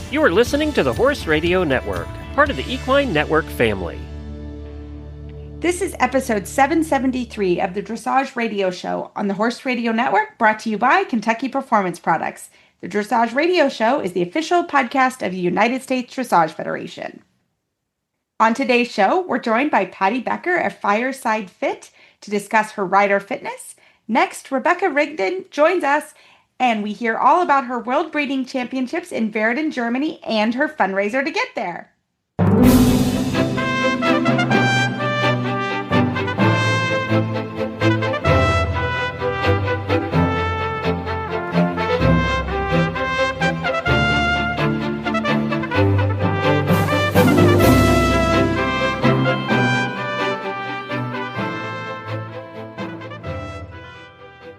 You are listening to the Horse Radio Network, part of the Equine Network family. This is episode 773 of the Dressage Radio Show on the Horse Radio Network, brought to you by Kentucky Performance Products. The Dressage Radio Show is the official podcast of the United States Dressage Federation. On today's show, we're joined by Patti Becker of Fireside Fit to discuss her rider fitness. Next, Rebecca Rigdon joins us, and we hear all about her World Breeding Championships in Verden, Germany, and her fundraiser to get there.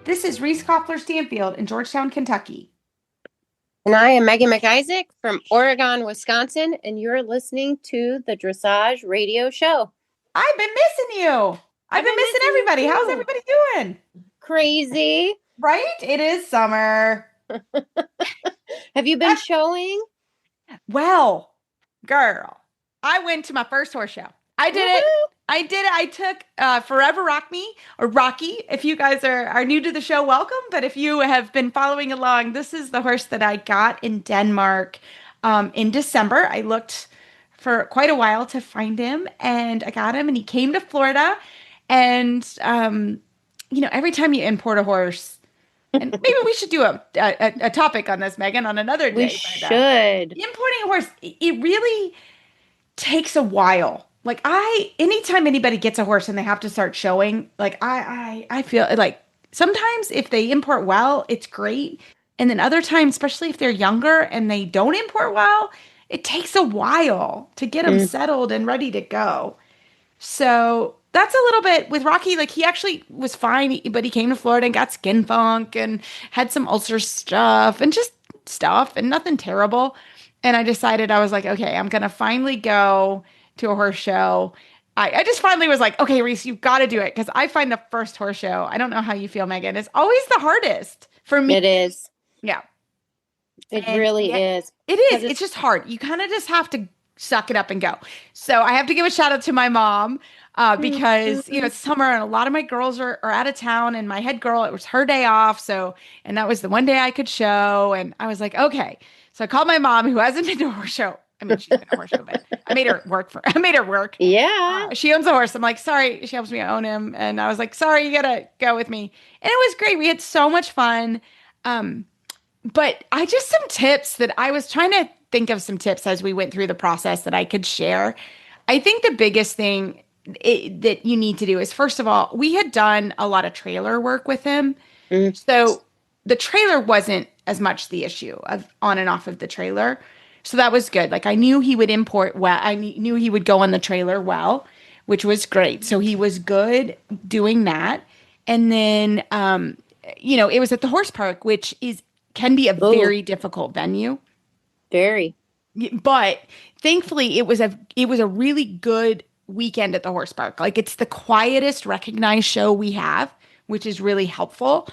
This is Reese Stanfield in Georgetown, Kentucky. And I am Megan McIsaac from Oregon, Wisconsin, and you're listening to the Dressage Radio Show. I've been missing you. I've been missing everybody. How's everybody doing? Crazy. Right? It is summer. Have you been showing? Well, girl, I went to my first horse show. I did it. I took Forever Rock Me, or Rocky. If you guys are new to the show, welcome. But if you have been following along, this is the horse that I got in Denmark in December. I looked for quite a while to find him, and I got him, and he came to Florida. And, every time you import a horse, and maybe we should do a topic on this, Megan, on another day. We should. Importing a horse, it really takes a while. Like anytime anybody gets a horse and they have to start showing, like I feel like sometimes if they import well, it's great. And then other times, especially if they're younger and they don't import well, it takes a while to get them settled and ready to go. So that's a little bit with Rocky. Like he actually was fine, but he came to Florida and got skin funk and had some ulcer stuff and just stuff and nothing terrible. And I decided, I was like, okay, I'm going to finally go to a horse show. I just finally was like, okay, Reese, you've got to do it. Because I find the first horse show, I don't know how you feel, Megan, is always the hardest for me. It is. Yeah. It really is. It is. It's just hard. You kind of just have to suck it up and go. So I have to give a shout out to my mom because, it's summer and a lot of my girls are out of town, and my head girl, it was her day off. And that was the one day I could show. And I was like, okay. So I called my mom, who hasn't been to a horse show. I mean, she's been a horse show, but I made her work. Yeah. She owns a horse. I'm like, sorry. She helps me own him. And I was like, sorry, you got to go with me. And it was great. We had so much fun. But some tips that I was trying to think of some tips as we went through the process that I could share. I think the biggest thing that you need to do is, first of all, we had done a lot of trailer work with him. Mm-hmm. So the trailer wasn't as much the issue of on and off of the trailer. So that was good. Like I knew he would import well. I knew he would go on the trailer well, which was great. So he was good doing that. And then, it was at the horse park, which can be a very difficult venue. Very. But thankfully it was a really good weekend at the horse park. Like it's the quietest recognized show we have, which is really helpful.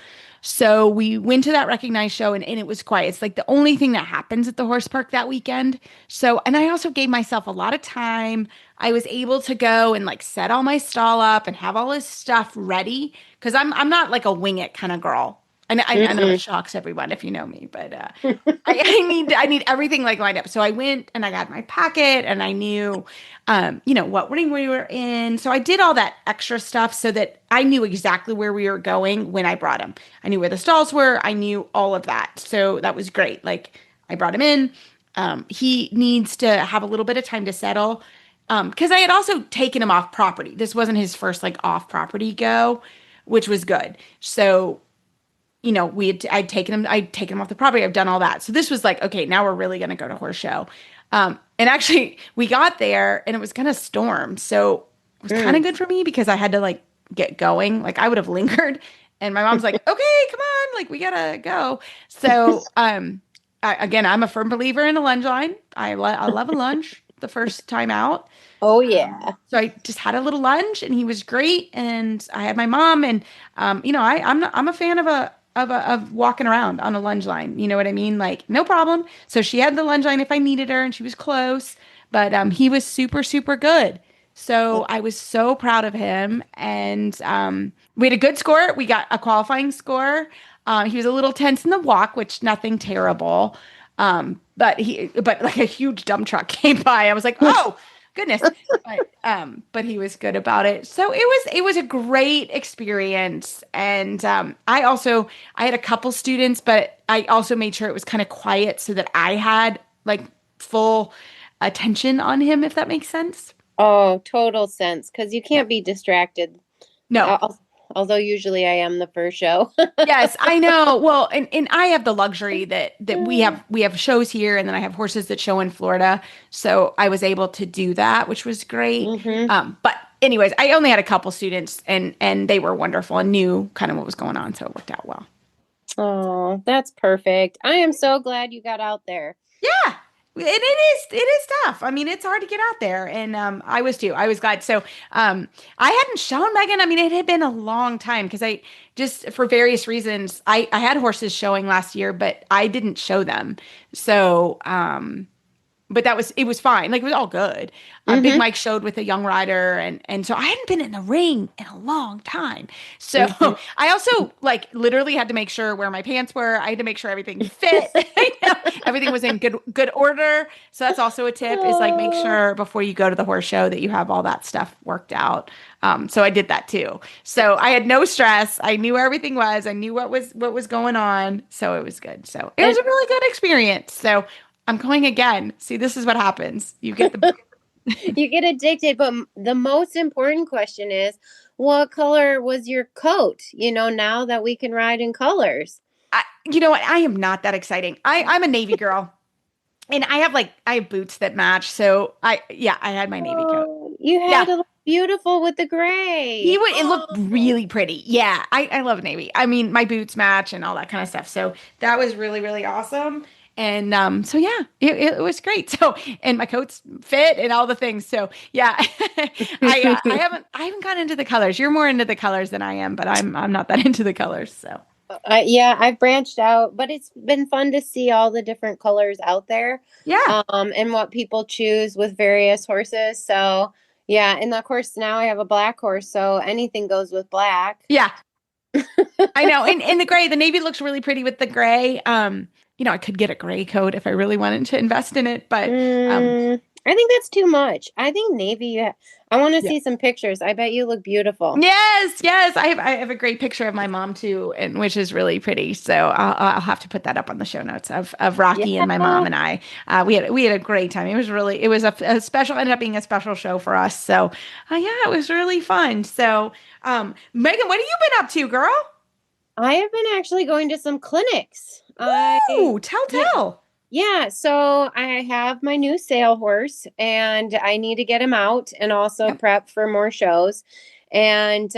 So we went to that recognized show and it was quiet. It's like the only thing that happens at the horse park that weekend. So, and I also gave myself a lot of time. I was able to go and like set all my stall up and have all his stuff ready. Cause I'm not like a wing it kind of girl. And I know it shocks everyone if you know me, but I need everything like lined up. So I went and I got my packet and I knew, what ring we were in. So I did all that extra stuff so that I knew exactly where we were going when I brought him. I knew where the stalls were. I knew all of that. So that was great. Like I brought him in. He needs to have a little bit of time to settle. Because I had also taken him off property. This wasn't his first like off property go, which was good. So I'd taken him off the property. I've done all that. So this was like, okay, now we're really going to go to horse show. And actually we got there and it was going to storm. So it was kind of good for me because I had to like get going. Like I would have lingered and my mom's like, okay, come on. Like we gotta go. So, I'm a firm believer in a lunge line. I love a lunge the first time out. Oh yeah. So I just had a little lunge and he was great. And I had my mom and, I'm a fan of of walking around on a lunge line. You know what I mean? Like, no problem. So she had the lunge line if I needed her, and she was close. But he was super, super good. So I was so proud of him. And we had a good score. We got a qualifying score. He was a little tense in the walk, which nothing terrible. But like a huge dump truck came by. I was like, oh goodness. But he was good about it. So it was a great experience. And I had a couple students, but I also made sure it was kind of quiet so that I had like full attention on him, if that makes sense. Oh, total sense. Because you can't be distracted. No. Although usually I am the first show. Yes, I know. Well, and I have the luxury that we have shows here, and then I have horses that show in Florida. So I was able to do that, which was great. But anyways, I only had a couple students, and they were wonderful and knew kind of what was going on. So it worked out well. Oh, that's perfect. I am so glad you got out there. Yeah. It is tough. I mean, it's hard to get out there, and I was too. I was glad. So I hadn't shown Megan. I mean, it had been a long time because I just for various reasons I had horses showing last year, but I didn't show them. So but it was fine. Like, it was all good. Big Mike showed with a young rider, and so I hadn't been in the ring in a long time. So I also like literally had to make sure where my pants were. I had to make sure everything fit. Everything was in good order. So that's also a tip is like make sure before you go to the horse show that you have all that stuff worked out. So I did that too. So I had no stress. I knew where everything was. I knew what was going on. So it was good. So it was a really good experience. So I'm going again. See, this is what happens. You get you get addicted. But the most important question is, what color was your coat? Now that we can ride in colors. You know what? I am not that exciting. I'm a Navy girl, and I have boots that match. So I had my Navy coat. You had to look beautiful with the gray. It looked really pretty. Yeah, I love Navy. I mean, my boots match and all that kind of stuff. So that was really, really awesome. And so yeah, it was great. So and my coats fit and all the things. So yeah, I haven't gotten into the colors. You're more into the colors than I am, but I'm not that into the colors. So yeah, I've branched out, but it's been fun to see all the different colors out there. Yeah, and what people choose with various horses. So yeah, and of course now I have a black horse, so anything goes with black. Yeah, I know. And the gray, the Navy looks really pretty with the gray. I could get a gray coat if I really wanted to invest in it, but I think that's too much. I think Navy. I want to see some pictures. I bet you look beautiful. Yes. I have a great picture of my mom too, and which is really pretty. So I'll have to put that up on the show notes of Rocky and my mom and I. We had a great time. It was a special. Ended up being a special show for us. So it was really fun. So Megan, what have you been up to, girl? I have been actually going to some clinics. Oh, tell. Yeah, so I have my new sale horse, and I need to get him out and also prep for more shows. And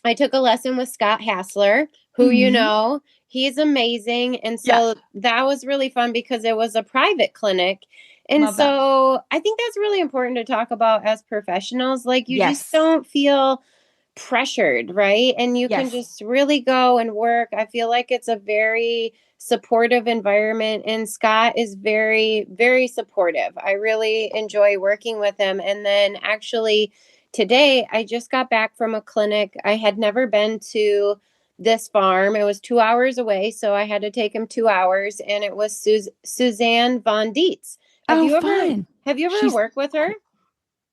I took a lesson with Scott Hassler, who he's amazing. And so that was really fun because it was a private clinic. And Love so that. I think that's really important to talk about as professionals. Like you just don't feel pressured, right? And you can just really go and work. I feel like it's a very supportive environment, and Scott is very, very supportive. I really enjoy working with him. And then actually today I just got back from a clinic. I had never been to this farm. It was 2 hours away, so I had to take him 2 hours, and it was Suzanne Von Dietz. Have you ever worked with her?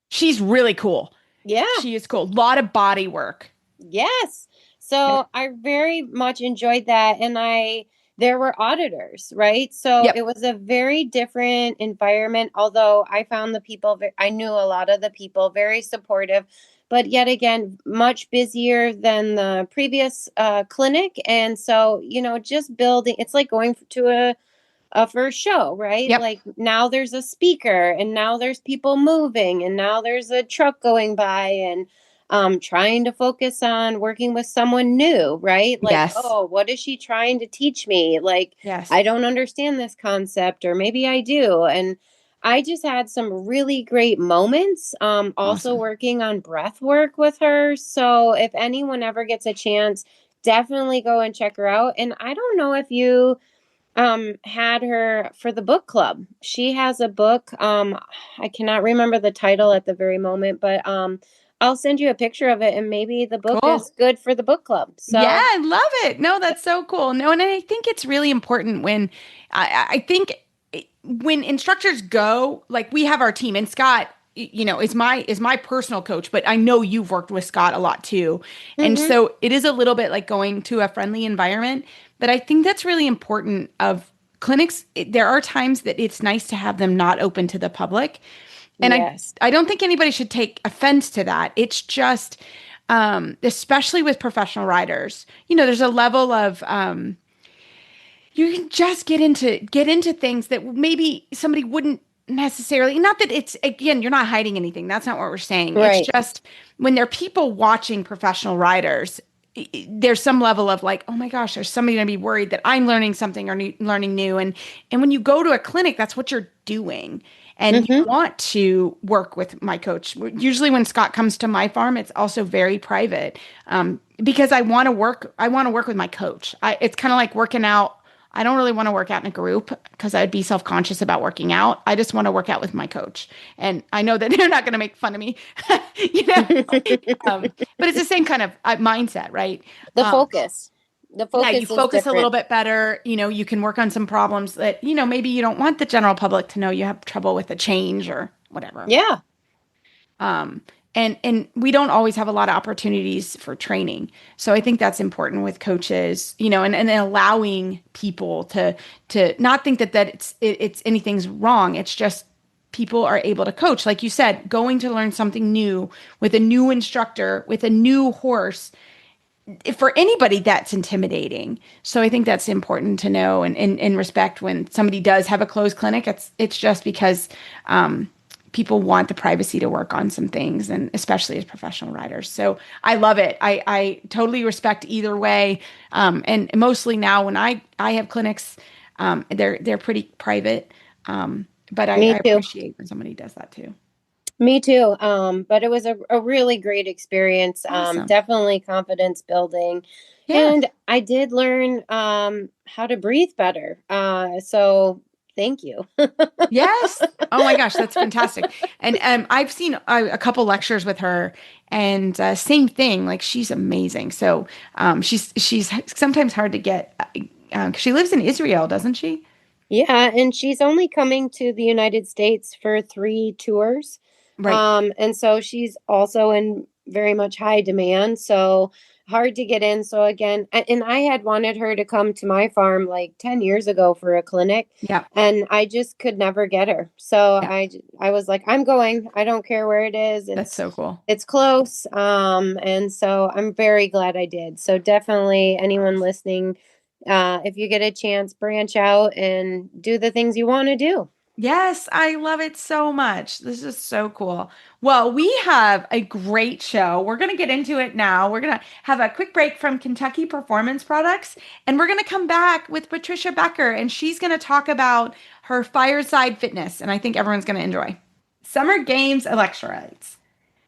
She's really cool. Yeah. She is cool. A lot of body work. Yes. So I very much enjoyed that. And there were auditors, right? So it was a very different environment, although I found I knew a lot of the people very supportive, but yet again, much busier than the previous clinic. And so, just building, it's like going to a first show, right? Yep. Like now there's a speaker, and now there's people moving, and now there's a truck going by, and trying to focus on working with someone new, right? Like, what is she trying to teach me? Like, I don't understand this concept, or maybe I do. And I just had some really great moments. Also working on breath work with her. So if anyone ever gets a chance, definitely go and check her out. And I don't know if you had her for the book club. She has a book. I cannot remember the title at the very moment, but I'll send you a picture of it, and maybe the book is good for the book club. So yeah, I love it. No, that's so cool. No, and I think it's really important when I think when instructors go, like we have our team, and Scott, is my personal coach, but I know you've worked with Scott a lot too. And so it is a little bit like going to a friendly environment, but I think that's really important of clinics. There are times that it's nice to have them not open to the public. And I don't think anybody should take offense to that. It's just, especially with professional riders, there's a level of, you can just get into things that maybe somebody wouldn't necessarily, not that it's, again, you're not hiding anything. That's not what we're saying. Right. It's just when there are people watching professional riders, there's some level of like, oh my gosh, there's somebody going to be worried that I'm learning something or learning new. And when you go to a clinic, that's what you're doing. And you want to work with my coach. Usually when Scott comes to my farm, it's also very private because I want to work with my coach. It's kind of like working out. I don't really want to work out in a group because I'd be self-conscious about working out. I just want to work out with my coach. And I know that they're not going to make fun of me, but it's the same kind of mindset, right? The focus. The focus you focus a little bit better. You can work on some problems that, maybe you don't want the general public to know you have trouble with a change or whatever. Yeah. And we don't always have a lot of opportunities for training. So I think that's important with coaches, and allowing people to not think that it's anything's wrong. It's just people are able to coach. Like you said, going to learn something new with a new instructor, with a new horse, for anybody that's intimidating. So I think that's important to know and respect when somebody does have a closed clinic. It's just because people want the privacy to work on some things, and especially as professional riders. So I love it. I totally respect either way. And mostly now when I have clinics, they're pretty private. But I appreciate when somebody does that too. Me too. But it was a really great experience. Awesome. Definitely confidence building. Yeah. And I did learn how to breathe better. So thank you. Yes. Oh my gosh, that's fantastic. And I've seen a couple lectures with her, and same thing. Like she's amazing. So she's sometimes hard to get. She lives in Israel, doesn't she? Yeah, and she's only coming to the United States for 3 tours. Right. And so she's also in very much high demand. So hard to get in. So again, and I had wanted her to come to my farm like 10 years ago for a clinic. Yeah. And I just could never get her. So Yeah. I was like, I'm going. I don't care where it is. That's so cool. It's close. And so I'm very glad I did. So definitely anyone listening, if you get a chance, branch out and do the things you want to do. Yes, I love it so much. This is so cool. Well, we have a great show. We're going to get into it now. We're going to have a quick break from Kentucky Performance Products, and we're going to come back with Patricia Becker, and she's going to talk about her Fireside fitness, and I think everyone's going to enjoy. Summer Games electrolytes.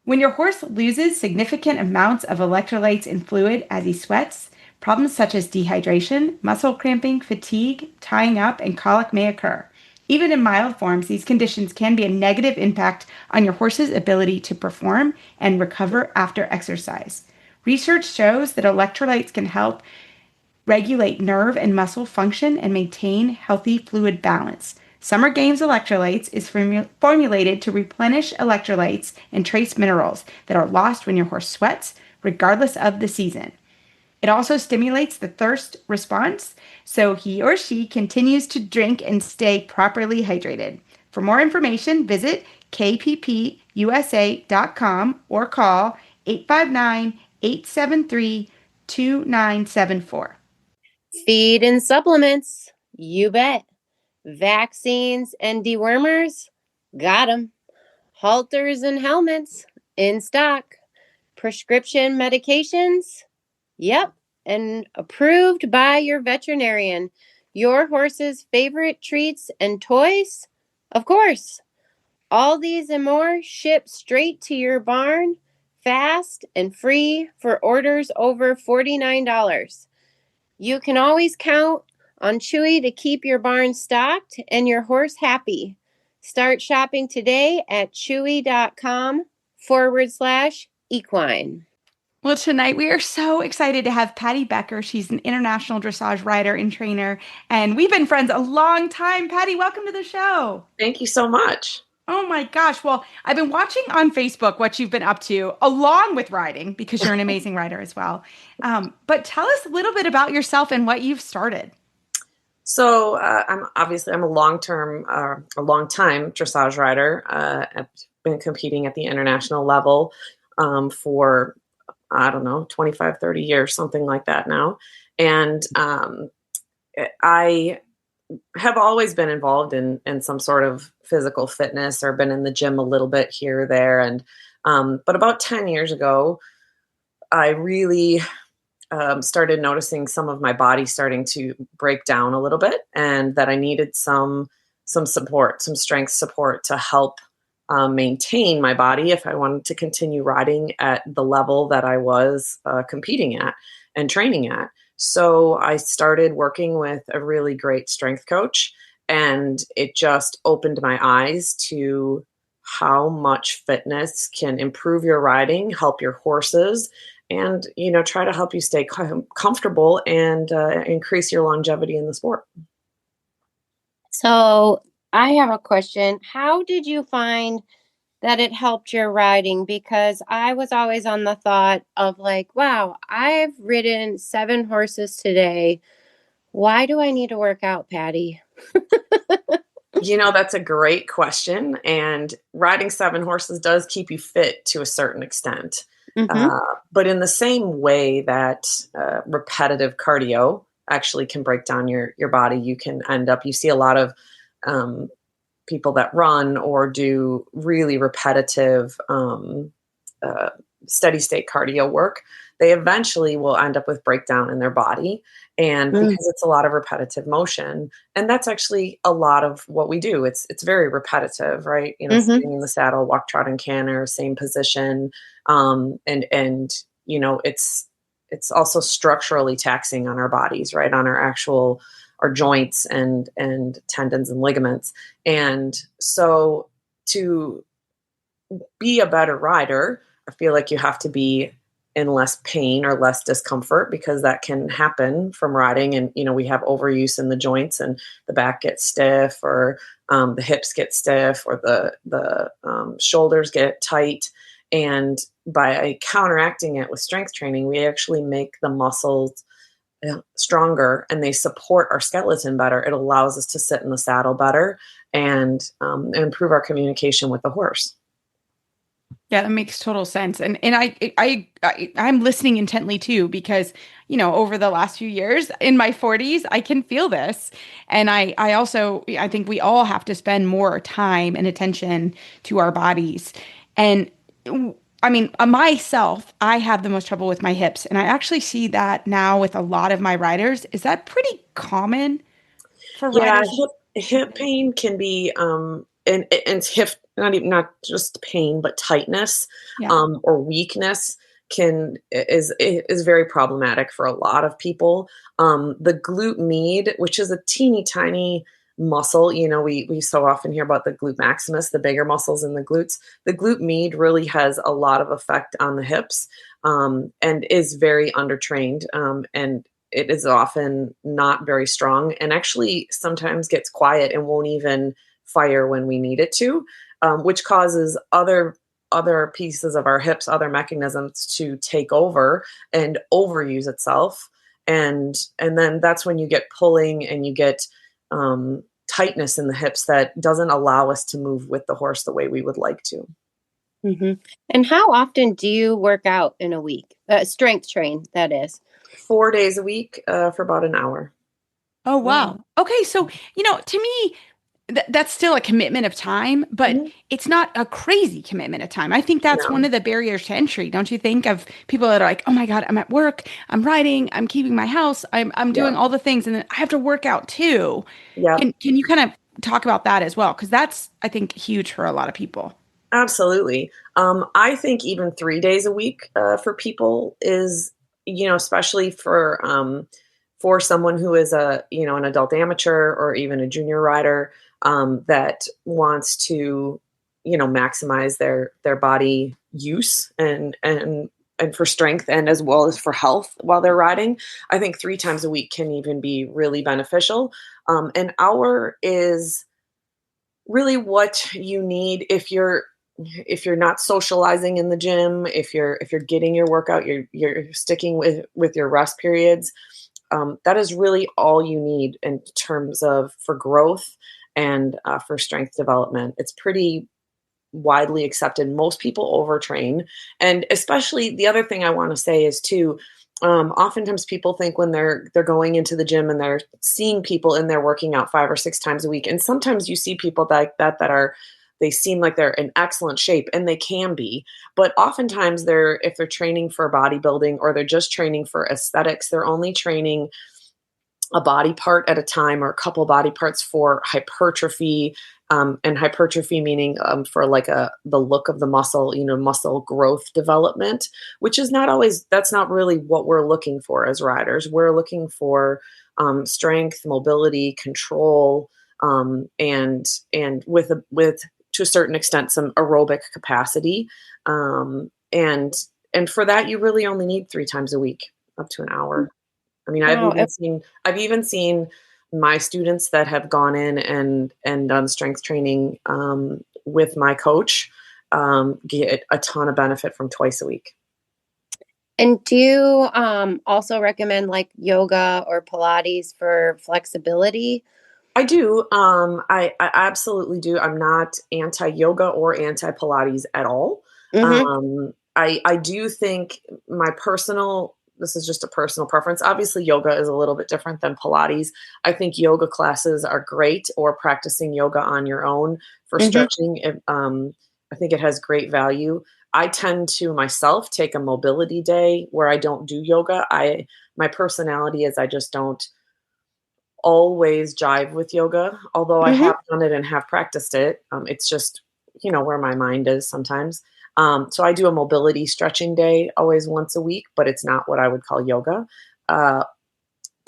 When your horse loses significant amounts of electrolytes and fluid as he sweats, problems such as dehydration, muscle cramping, fatigue, tying up, and colic may occur. Even in mild forms, these conditions can be a negative impact on your horse's ability to perform and recover after exercise. Research shows that electrolytes can help regulate nerve and muscle function and maintain healthy fluid balance. Summer Games Electrolytes is formulated to replenish electrolytes and trace minerals that are lost when your horse sweats, regardless of the season. It also stimulates the thirst response, so he or she continues to drink and stay properly hydrated. For more information, visit kppusa.com or call 859-873-2974. Feed and supplements, you bet. Vaccines and dewormers, got them. Halters and helmets, in stock. Prescription medications, yep, and approved by your veterinarian. Your horse's favorite treats and toys? Of course. All these and more ship straight to your barn, fast and free for orders over $49. You can always count on Chewy to keep your barn stocked and your horse happy. Start shopping today at chewy.com/equine. Well, tonight we are so excited to have Patti Becker. She's an international dressage rider and trainer, and we've been friends a long time. Patti, welcome to the show. Thank you so much. Oh my gosh. Well, I've been watching on Facebook what you've been up to along with riding because you're an amazing rider as well. But tell us a little bit about yourself and what you've started. So I'm a long time dressage rider. I've been competing at the international level for, 25, 30 years, something like that now. And I have always been involved in some sort of physical fitness or been in the gym a little bit here or there. And but about 10 years ago, I really started noticing some of my body starting to break down a little bit, and that I needed some support, some strength support to help maintain my body if I wanted to continue riding at the level that I was competing at and training at. So I started working with a really great strength coach, and it just opened my eyes to how much fitness can improve your riding, help your horses, and, try to help you stay comfortable and increase your longevity in the sport. So I have a question. How did you find that it helped your riding? Because I was always on the thought of like, wow, I've ridden 7 horses today. Why do I need to work out, Patti? That's a great question. And riding 7 horses does keep you fit to a certain extent. Mm-hmm. But in the same way that repetitive cardio actually can break down your body, you see a lot of people that run or do really repetitive steady state cardio work. They eventually will end up with breakdown in their body. And because it's a lot of repetitive motion, and that's actually a lot of what we do. It's very repetitive, right? Sitting in the saddle, walk, trot, and canter, same position. It's also structurally taxing on our bodies, right? On our joints and tendons and ligaments. And so to be a better rider, I feel like you have to be in less pain or less discomfort, because that can happen from riding. And, we have overuse in the joints, and the back gets stiff, or the hips get stiff, or the shoulders get tight. And by counteracting it with strength training, we actually make the muscles stronger, and they support our skeleton better. It allows us to sit in the saddle better and improve our communication with the horse. Yeah, that makes total sense. And I'm listening intently too, because, over the last few years in my 40s, I can feel this. And I think we all have to spend more time and attention to our bodies. And myself, I have the most trouble with my hips. And I actually see that now with a lot of my riders. Is that pretty common for riders? Yeah, hip pain can be, and hip, not just pain, but tightness, or weakness is very problematic for a lot of people. The glute med, which is a teeny tiny muscle, we so often hear about the glute maximus, the bigger muscles in the glutes. The glute med really has a lot of effect on the hips, and is very undertrained, and it is often not very strong, and actually sometimes gets quiet and won't even fire when we need it to, which causes other pieces of our hips, other mechanisms to take over and overuse itself. And then that's when you get pulling and you get tightness in the hips that doesn't allow us to move with the horse the way we would like to. Mm-hmm. And how often do you work out in a week? Strength train, that is. 4 days a week for about an hour. Oh, wow. Okay. So, to me, that's still a commitment of time, but it's not a crazy commitment of time. I think that's one of the barriers to entry. Don't you think, of people that are like, oh my God, I'm at work, I'm riding, I'm keeping my house, I'm doing all the things, and then I have to work out too. Yeah. Can you kind of talk about that as well? Because that's, I think, huge for a lot of people. Absolutely. I think even 3 days a week for people is, especially for someone who is an adult amateur or even a junior rider that wants to, maximize their body use and for strength and as well as for health while they're riding. I think 3 times a week can even be really beneficial. An hour is really what you need if you're not socializing in the gym, if you're getting your workout, you're sticking with your rest periods. That is really all you need in terms of for growth and for strength development. It's pretty widely accepted. Most people overtrain, and especially the other thing I want to say is too. Oftentimes people think when they're going into the gym and they're seeing people and they're working out 5 or 6 times a week, and sometimes you see people that they seem like they're in excellent shape, and they can be, but oftentimes if they're training for bodybuilding or they're just training for aesthetics, they're only training a body part at a time or a couple body parts for hypertrophy, and hypertrophy meaning for like the look of the muscle, muscle growth development, which is that's not really what we're looking for as riders. We're looking for strength, mobility, control, and with to a certain extent some aerobic capacity, and for that you really only need 3 times a week, up to an hour. I mean, Wow. I've even seen my students that have gone in and done strength training with my coach get a ton of benefit from twice a week. And do you also recommend like yoga or Pilates for flexibility? I do. I absolutely do. I'm not anti-yoga or anti-Pilates at all. Mm-hmm. I do think this is just a personal preference. Obviously, yoga is a little bit different than Pilates. I think yoga classes are great, or practicing yoga on your own for Mm-hmm. stretching. I think it has great value. I tend to myself take a mobility day where I don't do yoga. My personality is I just don't always jive with yoga, although I Mm-hmm. have done it and have practiced it. It's just, where my mind is sometimes. So I do a mobility stretching day always once a week, but it's not what I would call yoga. Uh,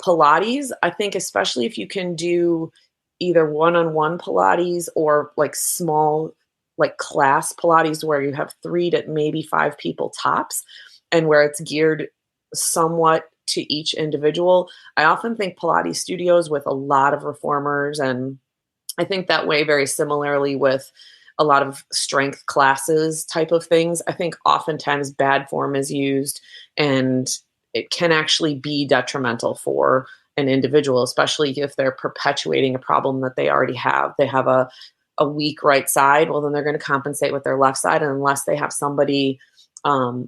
Pilates, I think, especially if you can do either one-on-one Pilates or like small, like class Pilates where you have 3 to maybe 5 people tops, and where it's geared somewhat to each individual. I often think Pilates studios with a lot of reformers, and I think that way very similarly with a lot of strength classes type of things. I think oftentimes bad form is used, and it can actually be detrimental for an individual, especially if they're perpetuating a problem that they already have. They have a weak right side. Well, then they're going to compensate with their left side. And unless they have somebody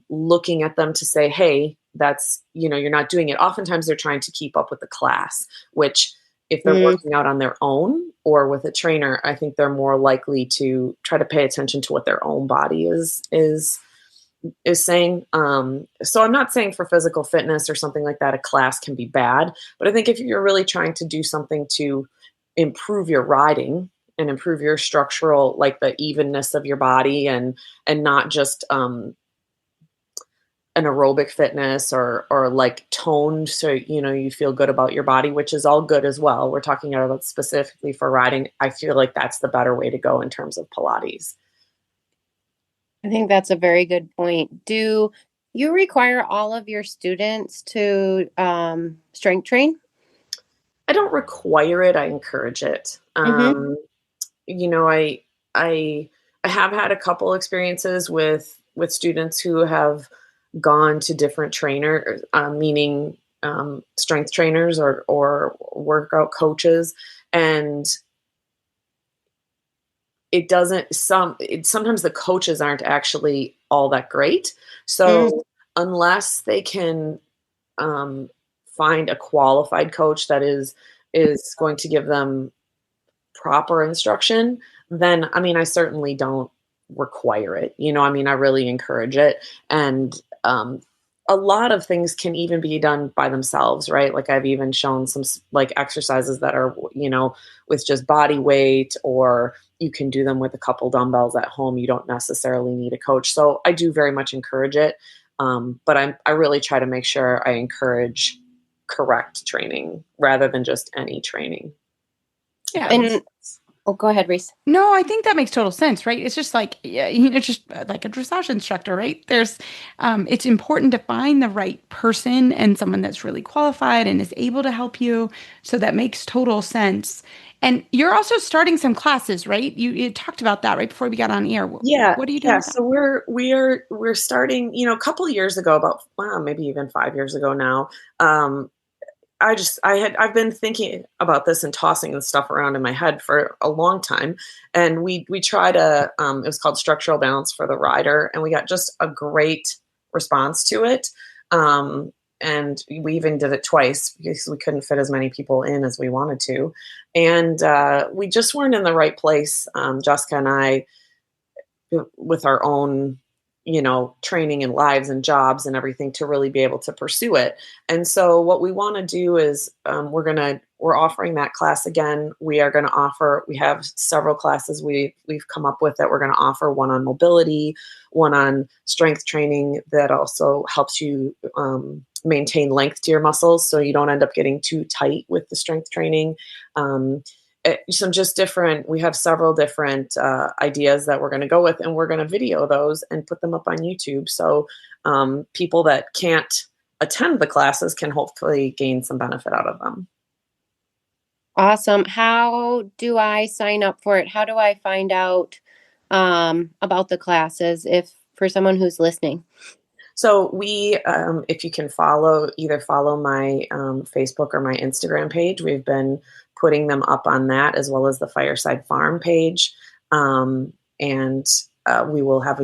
looking at them to say, hey, that's, you're not doing it. Oftentimes they're trying to keep up with the class, which if they're working out on their own or with a trainer, I think they're more likely to try to pay attention to what their own body is saying. So I'm not saying for physical fitness or something like that, a class can be bad, but I think if you're really trying to do something to improve your riding and improve your structural, like the evenness of your body, and not just an aerobic fitness or like toned, so you feel good about your body, which is all good as well. We're talking about specifically for riding. I feel like that's the better way to go in terms of Pilates. I think that's a very good point. Do you require all of your students to strength train? I don't require it. I encourage it. Mm-hmm. I have had a couple experiences with students who have gone to different trainers, meaning strength trainers or workout coaches, and sometimes the coaches aren't actually all that great. So unless they can find a qualified coach that is going to give them proper instruction, then I certainly don't require it. I really encourage it. And a lot of things can even be done by themselves, right? Like I've even shown some like exercises that are, with just body weight, or you can do them with a couple dumbbells at home. You don't necessarily need a coach. So I do very much encourage it. But I really try to make sure I encourage correct training rather than just any training. Yeah. And go ahead, Reese. No, I think that makes total sense, right? It's just like, just like a dressage instructor, right? It's important to find the right person and someone that's really qualified and is able to help you. So that makes total sense. And you're also starting some classes, right? You talked about that right before we got on air. Yeah. What are you doing? Yeah. So we're starting, a couple of years ago, maybe even 5 years ago now. I've been thinking about this and tossing this stuff around in my head for a long time. And we tried it was called Structural Balance for the Rider, and we got just a great response to it. And we even did it twice because we couldn't fit as many people in as we wanted to. And we just weren't in the right place, Jessica and I, with our own training and lives and jobs and everything, to really be able to pursue it. And so what we want to do is we're offering that class again. We have several classes we've come up with that we're going to offer, one on mobility, one on strength training that also helps you maintain length to your muscles so you don't end up getting too tight with the strength training. We have several different ideas that we're going to go with, and we're going to video those and put them up on YouTube. So people that can't attend the classes can hopefully gain some benefit out of them. Awesome. How do I sign up for it? How do I find out about the classes for someone who's listening? So if you can follow my Facebook or my Instagram page, we've been putting them up on that, as well as the Fireside Farm page. And we will have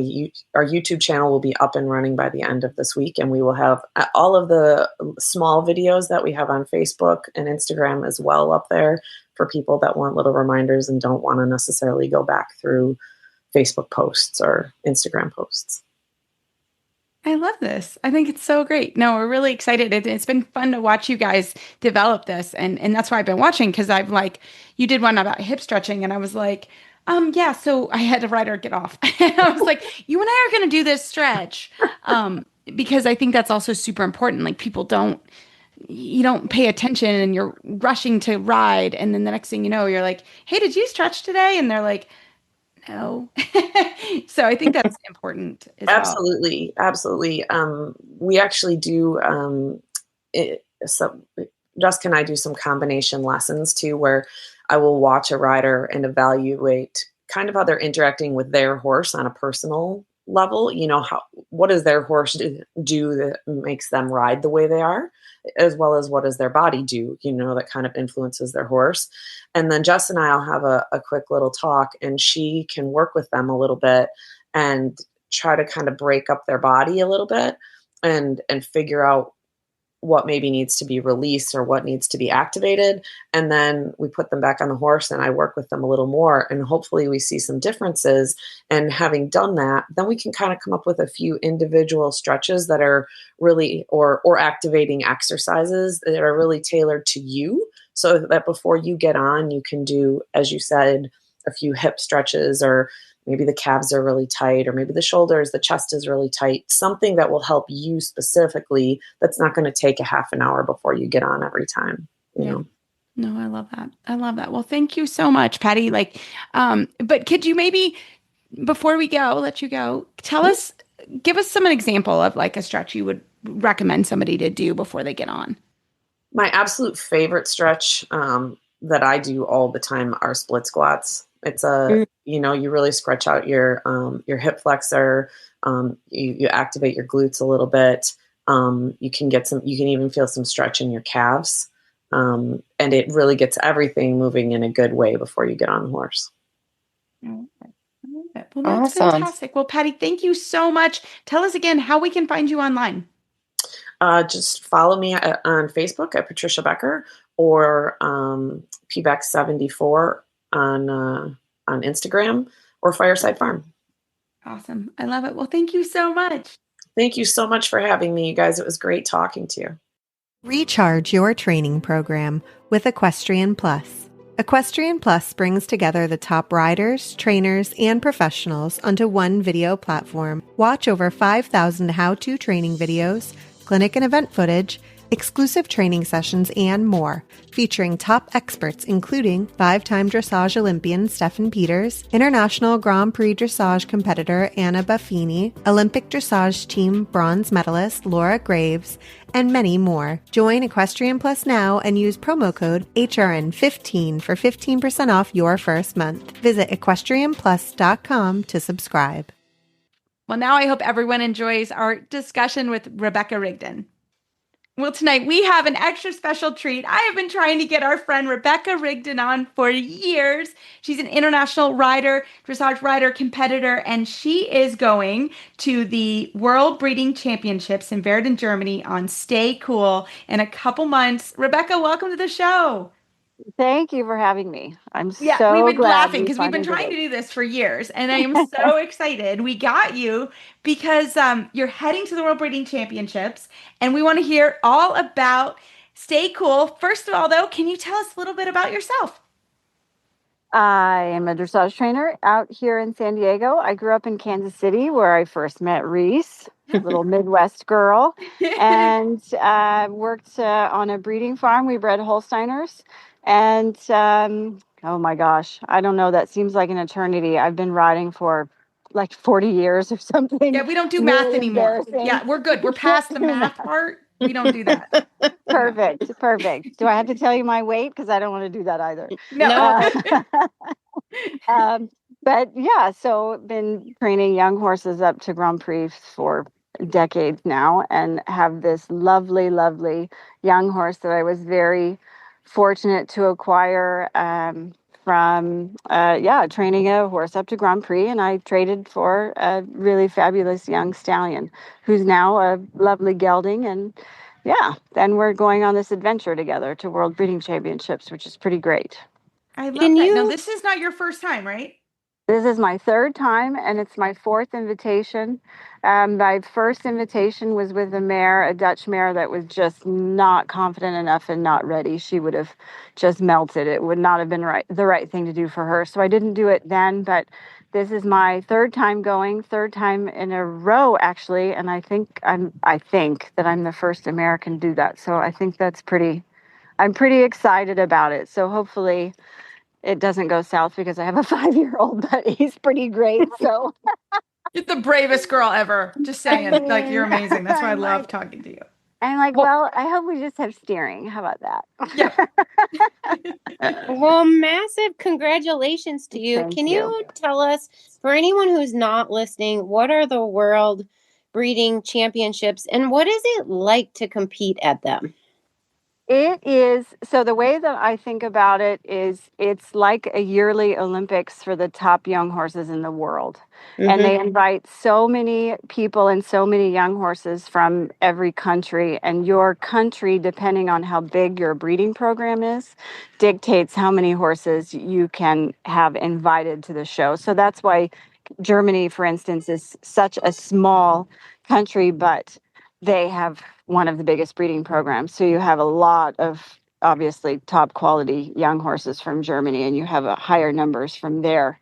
our YouTube channel will be up and running by the end of this week. And we will have all of the small videos that we have on Facebook and Instagram as well up there for people that want little reminders and don't want to necessarily go back through Facebook posts or Instagram posts. I love this. I think it's so great. No, we're really excited. It's been fun to watch you guys develop this. And that's why I've been watching, because you did one about hip stretching, and I was like, yeah, so I had to write her get off. I was like, you and I are going to do this stretch. Because I think that's also super important. Like you don't pay attention and you're rushing to ride. And then the next thing you know, you're like, hey, did you stretch today? And they're like, no. So I think that's important as Absolutely. well. Absolutely. We actually do, Jessica and I do some combination lessons too, where I will watch a rider and evaluate kind of how they're interacting with their horse on a personal level. What does their horse do that makes them ride the way they are, as well as what does their body do, that kind of influences their horse. And then Jess and I'll have a quick little talk, and she can work with them a little bit and try to kind of break up their body a little bit and figure out what maybe needs to be released or what needs to be activated. And then we put them back on the horse and I work with them a little more, and hopefully we see some differences. And having done that, then we can kind of come up with a few individual stretches that are really, or activating exercises that are really tailored to you, so that before you get on, you can do, as you said, a few hip stretches, or maybe the calves are really tight, or maybe the shoulders, the chest is really tight, something that will help you specifically that's not going to take a half an hour before you get on every time. You know? No, I love that. I love that. Well, thank you so much, Patti. But could you maybe, before we let you go, give us some example of like a stretch you would recommend somebody to do before they get on? My absolute favorite stretch that I do all the time are split squats. It's you really stretch out your hip flexor. You activate your glutes a little bit. You can even feel some stretch in your calves. And it really gets everything moving in a good way before you get on the horse. I love it. Well, that's fantastic. Well, Patti, thank you so much. Tell us again how we can find you online. Just follow me on Facebook at Patricia Becker, or pbeck74 on Instagram, or Fireside Farm. Awesome. I love it. Well, thank you so much. Thank you so much for having me, you guys. It was great talking to you. Recharge your training program with Equestrian Plus. Equestrian Plus brings together the top riders, trainers, and professionals onto one video platform. Watch over 5,000 how-to training videos, clinic and event footage, exclusive training sessions, and more, featuring top experts including 5-time dressage Olympian Stefan Peters, International Grand Prix dressage competitor Anna Buffini, Olympic dressage team bronze medalist Laura Graves, and many more. Join Equestrian Plus now and use promo code HRN15 for 15% off your first month. Visit equestrianplus.com to subscribe. Well, now I hope everyone enjoys our discussion with Rebecca Rigdon. Well, tonight we have an extra special treat. I have been trying to get our friend Rebecca Rigdon on for years. She's an international rider, dressage rider, competitor, and she is going to the World Breeding Championships in Verden, Germany on Stay Cool in a couple months. Rebecca, welcome to the show. Thank you for having me. I'm so we've been glad laughing because we've been trying to do this for years, and I am so excited. We got you because you're heading to the World Breeding Championships, and we want to hear all about Stay Cool. First of all, though, can you tell us a little bit about yourself? I am a dressage trainer out here in San Diego. I grew up in Kansas City where I first met Reese, a little Midwest girl, and worked on a breeding farm. We bred Holsteiners. And oh my gosh, I don't know. That seems like an eternity. I've been riding for like 40 years or something. Yeah, we don't do math anymore. Yeah, we're good. We're past the math part. We don't do that. Perfect. Do I have to tell you my weight? Because I don't want to do that either. No. But yeah, so been training young horses up to Grand Prix for decades now, and have this lovely, lovely young horse that I was very fortunate to acquire from training a horse up to Grand Prix, and I traded for a really fabulous young stallion who's now a lovely gelding, and then we're going on this adventure together to World Breeding Championships, which is pretty great. I love that. No, this is not your first time, right? This is my third time, and it's my fourth invitation. My first invitation was with a mare, a Dutch mare that was just not confident enough and not ready. She would have just melted. It would not have been the right thing to do for her. So I didn't do it then, but this is my third time in a row, actually. And I think that I'm the first American to do that. So I think I'm pretty excited about it. So hopefully it doesn't go south because I have a 5-year-old, but he's pretty great. So you're the bravest girl ever. Just saying, like, you're amazing. That's why I love talking to you. I'm like, well, I hope we just have steering. How about that? Yeah. Well, massive congratulations to you. Can you tell us, for anyone who's not listening, what are the World Breeding Championships and what is it like to compete at them? It is, so the way that I think about it is it's like a yearly Olympics for the top young horses in the world. Mm-hmm. And they invite so many people and so many young horses from every country. And your country, depending on how big your breeding program is, dictates how many horses you can have invited to the show. So that's why Germany, for instance, is such a small country, but they have one of the biggest breeding programs. So you have a lot of obviously top quality young horses from Germany, and you have a higher numbers from there.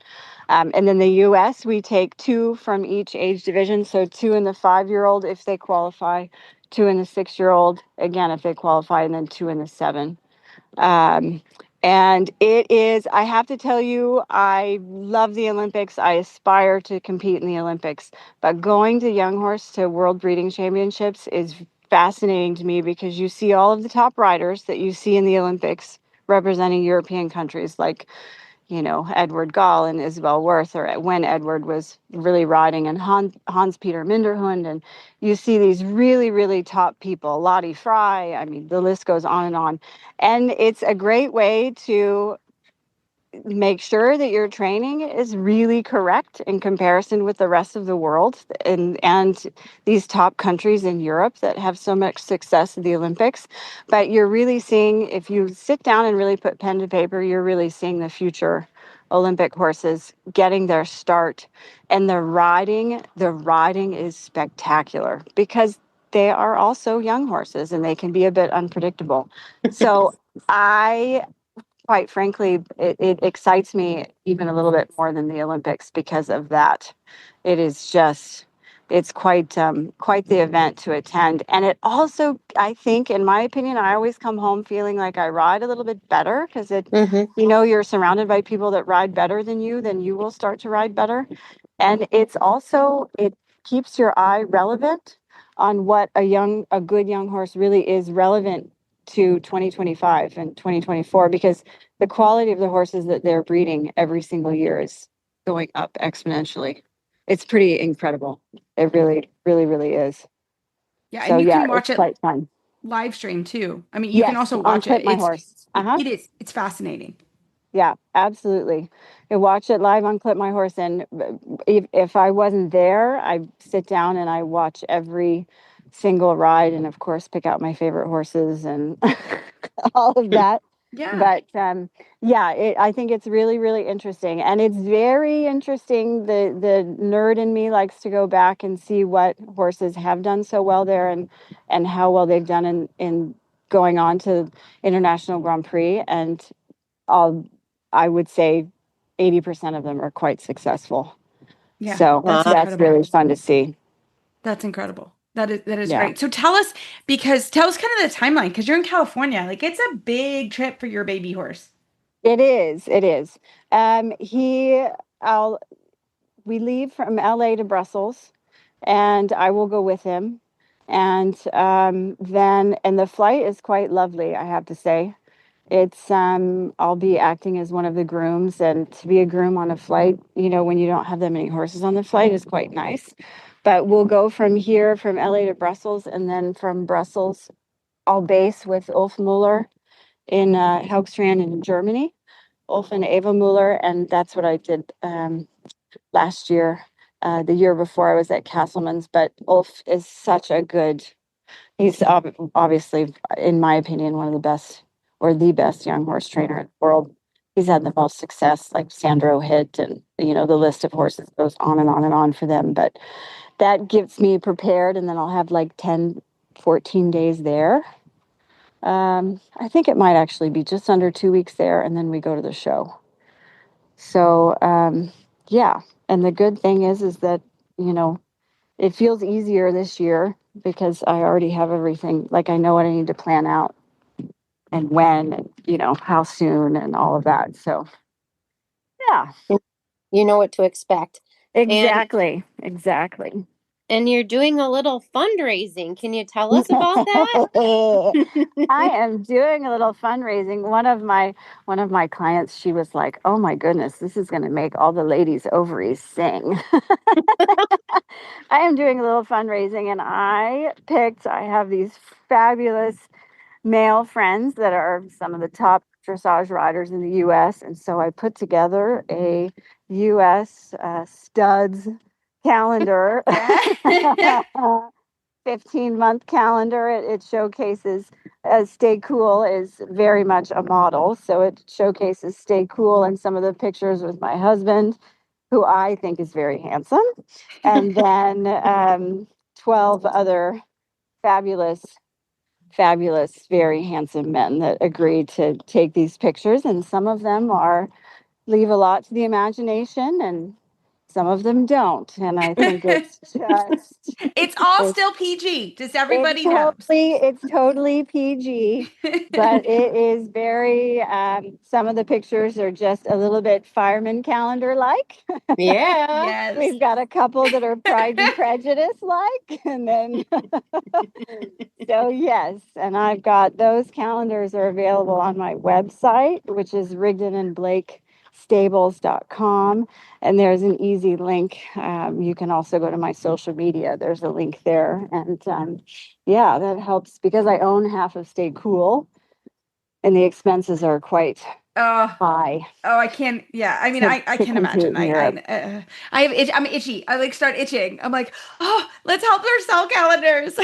And then the US, we take 2 from each age division. So 2 in the 5-year-old if they qualify, 2 in the 6-year-old, again, if they qualify, and then 2 in the 7. And it is, I have to tell you, I love the Olympics. I aspire to compete in the Olympics. But going to young horse to World Breeding Championships is fascinating to me because you see all of the top riders that you see in the Olympics representing European countries like, Edward Gall and Isabel Worth, or when Edward was really riding, and Hans-Peter Minderhund. And you see these really, really top people, Lottie Fry. I mean, the list goes on and on. And it's a great way to make sure that your training is really correct in comparison with the rest of the world and these top countries in Europe that have so much success in the Olympics. But you're really seeing, if you sit down and really put pen to paper, you're really seeing the future Olympic horses getting their start, and the riding is spectacular because they are also young horses and they can be a bit unpredictable. So I, quite frankly, it excites me even a little bit more than the Olympics because of that. It is just, it's quite the event to attend. And it also, I think, in my opinion, I always come home feeling like I ride a little bit better because you're surrounded by people that ride better than you, then you will start to ride better. And it's also, it keeps your eye relevant on what a good young horse really is relevant to 2025 and 2024, because the quality of the horses that they're breeding every single year is going up exponentially. It's pretty incredible. It really, really, really is. Yeah, so and you yeah, can watch it's it quite fun. live stream too. I mean, you can also on watch Clip it. My Horse. It is. It's fascinating. Yeah, absolutely. I watch it live on Clip My Horse, and if I wasn't there, I sit down and I watch every single ride, and of course, pick out my favorite horses and all of that. Yeah. But I think it's really, really interesting, and it's very interesting. The nerd in me likes to go back and see what horses have done so well there, and how well they've done in going on to International Grand Prix, and I would say 80% of them are quite successful. Yeah, So that's that's really fun to see. That's incredible. That is great. So tell us kind of the timeline, because you're in California. Like, it's a big trip for your baby horse. It is. We leave from LA to Brussels, and I will go with him. And then the flight is quite lovely, I have to say. It's I'll be acting as one of the grooms, and to be a groom on a flight, when you don't have that many horses on the flight, is quite nice. But we'll go from LA to Brussels, and then from Brussels, I'll base with Ulf Muller in Helgstrand in Germany. Ulf and Eva Muller, and that's what I did last year. The year before I was at Castleman's, but Ulf is such a good. He's obviously, in my opinion, one of the best, or the best young horse trainer in the world. He's had the most success, like Sandro Hit, and the list of horses goes on and on and on for them. But that gets me prepared, and then I'll have like 10, 14 days there. I think it might actually be just under 2 weeks there, and then we go to the show. So yeah, and the good thing is that it feels easier this year because I already have everything. Like, I know what I need to plan out, and when, and how soon, and all of that. So yeah, you know what to expect. Exactly. And you're doing a little fundraising. Can you tell us about that? I am doing a little fundraising. One of my clients, she was like, "Oh my goodness, this is going to make all the ladies' ovaries sing." I am doing a little fundraising, and I have these fabulous male friends that are some of the top dressage riders in the U.S. And so I put together a U.S. Studs calendar, 15-month calendar. It showcases, Stay Cool is very much a model. So it showcases Stay Cool and some of the pictures with my husband, who I think is very handsome. And then 12 other fabulous, very handsome men that agreed to take these pictures. And some of them leave a lot to the imagination, and some of them don't. And I think it's just... It's all still PG. Just everybody knows. It's totally PG, but it is very, some of the pictures are just a little bit fireman calendar-like. Yeah. Yes. We've got a couple that are Pride and Prejudice-like, and then... So yes, and I've got those calendars are available on my website, which is rigdonandblakestables.com. And there's an easy link. You can also go to my social media. There's a link there. And yeah, that helps because I own half of Stay Cool, and the expenses are quite high. Oh, I can't. Yeah, I mean, I can imagine. I'm itchy. I start itching. I'm like, oh, let's help her sell calendars.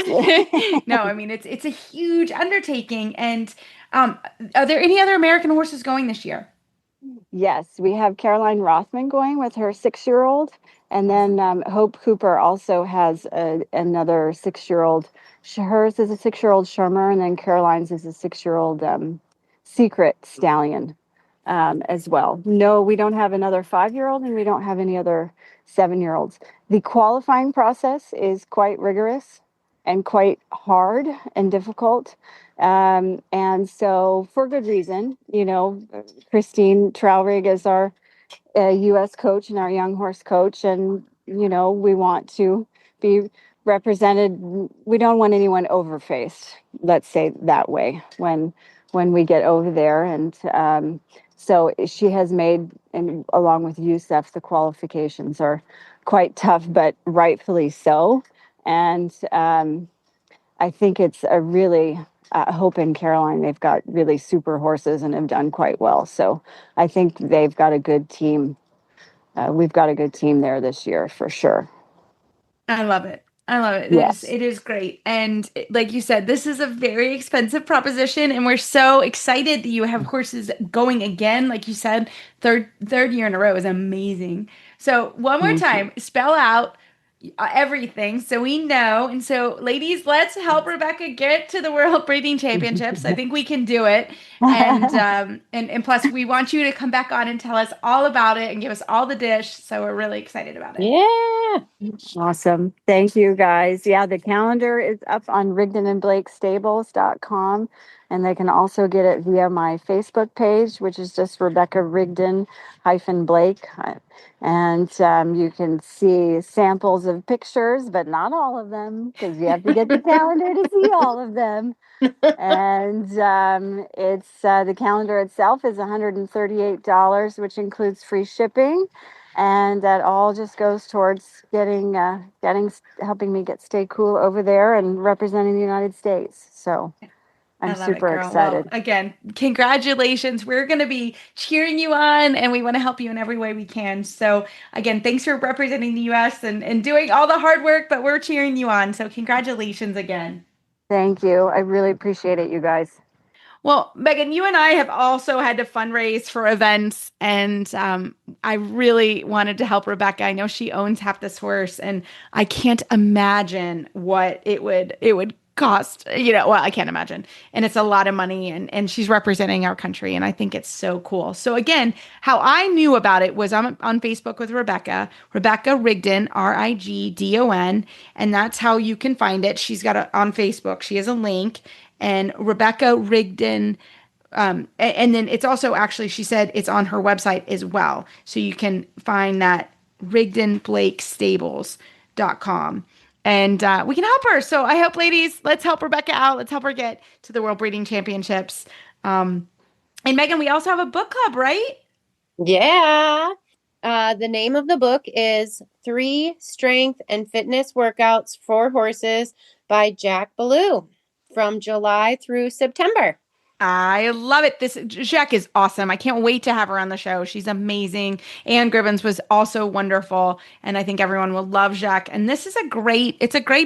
No, I mean, it's a huge undertaking. And are there any other American horses going this year? Yes, we have Caroline Rothman going with her 6-year-old. And then Hope Cooper also has another 6-year-old. Hers is a 6-year-old Shermer, and then Caroline's is a 6-year-old Secret Stallion as well. No, we don't have another 5-year-old, and we don't have any other 7-year-olds. The qualifying process is quite rigorous and quite hard and difficult. And so for good reason, Christine Trowrig is our U.S. coach and our young horse coach. And, we want to be represented. We don't want anyone overfaced, let's say that way, when we get over there. And so she has made, and along with Youssef, the qualifications are quite tough, but rightfully so. And I think it's a really, Hope and Caroline, they've got really super horses and have done quite well. So I think they've got a good team. We've got a good team there this year for sure. I love it. I love it. Yes. It is great. And like you said, this is a very expensive proposition, and we're so excited that you have horses going again. Like you said, third year in a row is amazing. So one more time, spell out everything so we know. And so, ladies, let's help Rebecca get to the World Breeding Championships. I think we can do it. And plus, we want you to come back on and tell us all about it and give us all the dish. So we're really excited about it. Yeah. Awesome. Thank you, guys. Yeah, the calendar is up on rigdonandblakestables.com. And they can also get it via my Facebook page, which is just Rebecca Rigdon-Blake. And you can see samples of pictures, but not all of them, because you have to get the calendar to see all of them. And it's the calendar itself is $138, which includes free shipping. And that all just goes towards helping me stay cool over there and representing the United States. So I'm super excited. Well, again, congratulations. We're going to be cheering you on, and we want to help you in every way we can. So again, thanks for representing the U.S. and doing all the hard work, but we're cheering you on. So congratulations again. Thank you. I really appreciate it, you guys. Well, Megan, you and I have also had to fundraise for events, and I really wanted to help Rebecca. I know she owns half this horse, and I can't imagine what it would cost. Well, I can't imagine. And it's a lot of money, and she's representing our country, and I think it's so cool. So again, how I knew about it was I'm on Facebook with Rebecca Rigdon, Rigdon, and that's how you can find it. She's got it on Facebook. She has a link. And Rebecca Rigdon, and then it's also actually, she said it's on her website as well. So you can find that RigdonBlakeStables.com. And we can help her. So I hope, ladies, let's help Rebecca out. Let's help her get to the World Breeding Championships. And Megan, we also have a book club, right? Yeah. The name of the book is 3 Strength and Fitness Workouts for Horses by Jack Ballou. From July through September. I love it. This Jack is awesome. I can't wait to have her on the show. She's amazing. Anne Gribbons was also wonderful, and I think everyone will love Jack. And this is a great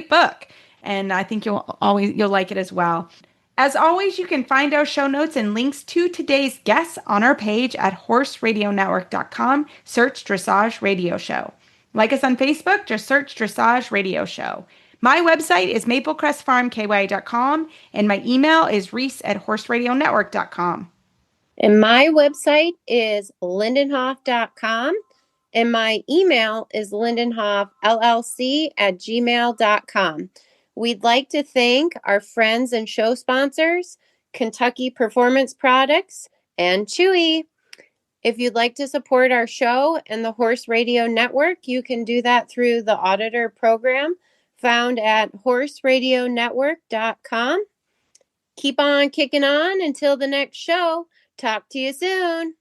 book, and I think you'll like it as well. As always, you can find our show notes and links to today's guests on our page at horseradionetwork.com. Search Dressage Radio Show. Like us on Facebook, just search Dressage Radio Show. My website is maplecrestfarmky.com, and my email is reese@horseradionetwork.com. And my website is lindenhoff.com, and my email is lindenhoffllc@gmail.com. We'd like to thank our friends and show sponsors, Kentucky Performance Products and Chewy. If you'd like to support our show and the Horse Radio Network, you can do that through the Auditor Program, found at horseradionetwork.com. Keep on kicking on until the next show. Talk to you soon.